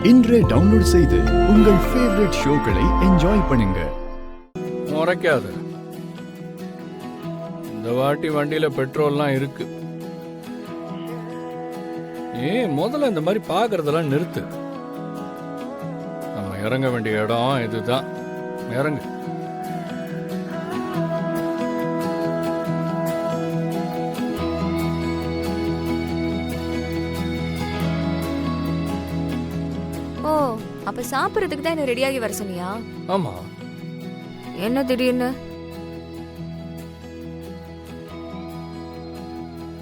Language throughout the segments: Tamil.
இன்றே டவுன்லோட் செய்து உங்கள் ஃபேவரட் ஷோக்களை என்ஜாய் பண்ணுங்க. முறைக்காது. இந்த வாட்டி வண்டியில பெட்ரோல்லாம் இருக்கு. முதல்ல இந்த மாதிரி பாக்குறதெல்லாம் நிறுத்து. நம்ம இறங்க வேண்டிய இடம் இதுதான். இறங்கு. ஓ, அப்ப சாப்பிடுறதுக்கு தான் என்ன ரெடியாகி வர சொன்னியா? ஆமா. என்ன திடீர்னு?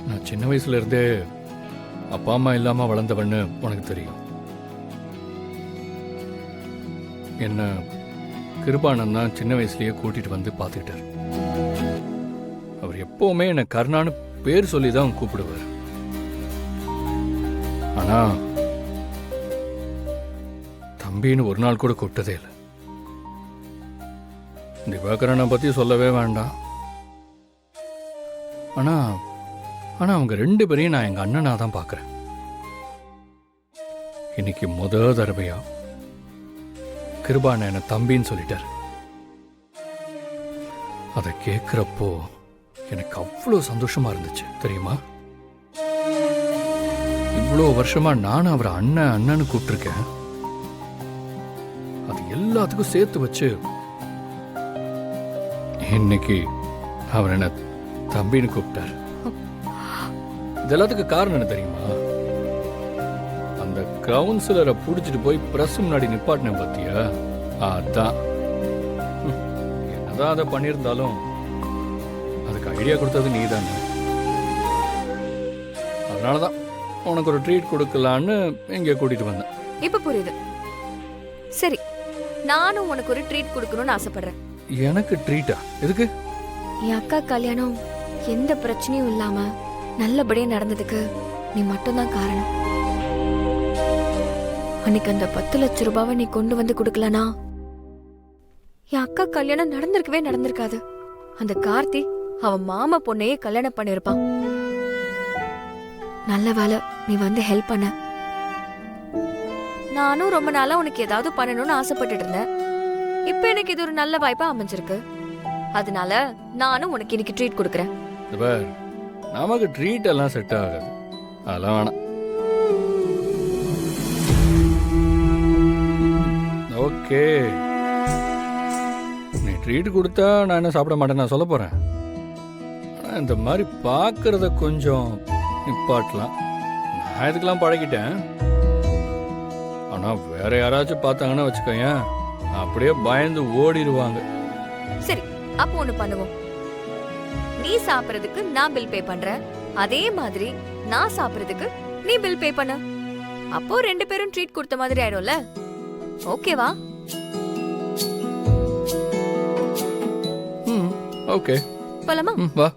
நான் சின்ன வயசுல இருந்தே அப்பா அம்மா இல்லாம வளர்ந்தவன்னு உனக்கு தெரியும். என்ன கிருபானன் தான் சின்ன வயசுலயே கூட்டிட்டு வந்து பார்த்துக்கிட்டார். அவர் எப்பவுமே என்ன கருணான்னு பேர் சொல்லி தான் கூப்பிடுவார். ஆனா தம்பின்னு ஒரு நாள் கூட கூப்பிட்டதே இல்லை. திவாகரனை பத்தி சொல்லவே வேண்டாம். ஆனா ஆனா அவங்க ரெண்டு பேரையும் நான் எங்க அண்ணனா தான் பார்க்கறேன். இன்னைக்கு முதல் தடவையா கிருபான என்ன தம்பின்னு சொல்லிட்டார். அதை கேட்கிறப்போ எனக்கு அவ்வளோ சந்தோஷமா இருந்துச்சு தெரியுமா? இவ்வளோ வருஷமா நானும் அவரை அண்ணன் அண்ணன்னு கூப்பிட்டுருக்கேன். அது எல்லாத்துக்கும் சேர்த்து வச்சு இன்னைக்கு அவர் என்ன தம்பின்னு கூப்பிட்டார். இது எல்லாத்துக்கும் காரணம் என்ன தெரியுமா? அந்த கவுன்சிலரை புடிச்சிட்டு போய் பிரஸ் முன்னாடி நிப்பாட்டின பத்தியா? அதான். என்னதான் அதை பண்ணியிருந்தாலும் அதுக்கு ஐடியா கொடுத்தது நீ தானே. அதனாலதான் உனக்கு ஒரு ட்ரீட் கொடுக்கலான்னு இங்க கூட்டிட்டு வந்தேன். இப்ப புரியுது. சரி, நானும் உனக்கு ஒரு ட்ரீட் கொடுக்கணும்னு ஆசைப்படுறேன். எனக்கு ட்ரீட்டா? எதுக்கு? என் அக்கா கல்யாணம் எந்த பிரச்சனையும் இல்லாம நல்லபடியா நடந்ததுக்கு நீ மட்டும்தான் காரணம். அன்னைக்கு அந்த 10 லட்சம் ரூபாவை நீ கொண்டு வந்து கொடுக்கலனா என் அக்கா கல்யாணம் நடந்திருக்காது. அந்த கார்த்தி அவன் மாமா பொண்ணையே கல்யாணம் பண்ணிருப்பான். நல்ல வேலை நீ வந்து ஹெல்ப் பண்ண. நானும் ரொம்ப நாளா உனக்கு ஏதாவது பண்ணணும்னு ஆசைப்பட்டுட்டு இருந்தேன். இப்ப எனக்கு இது ஒரு நல்ல வாய்ப்பா அமைஞ்சிருக்கு. அதனால நானும் உனக்கு இன்னைக்கு ட்ரீட் கொடுக்கறேன். நமக்கு ட்ரீட் எல்லாம் செட் ஆகாது. அதெல்லாம் வேணாம். ஓகே, நீ ட்ரீட் கொடுத்தா நான் என்ன சாப்பிட மாட்டேன் நான் சொல்ல போறேன். ஆனா இந்த மாதிரி பாக்குறத கொஞ்சம் நிப்பாட்டலாம். நான் இதுக்கெல்லாம் பழகிட்டேன். ஆனா வேற யாராச்சும் பார்த்தாங்கன்னா வச்சுக்கோயேன், அப்படியே பயந்து ஓடிடுவாங்க. சரி, அப்போ ஒண்ணு பண்ணுவோம். நீ சாப்பிடுறதுக்கு நான் பில் பே பண்றேன். அதே மாதிரி நான் சாப்பிடுறதுக்கு நீ பில் பே பண்ணு. அப்போ ரெண்டு பேரும் ட்ரீட் கொடுத்த மாதிரி ஆயிடும்ல. ஓகேவா? ஓகே, போலாமா? வா.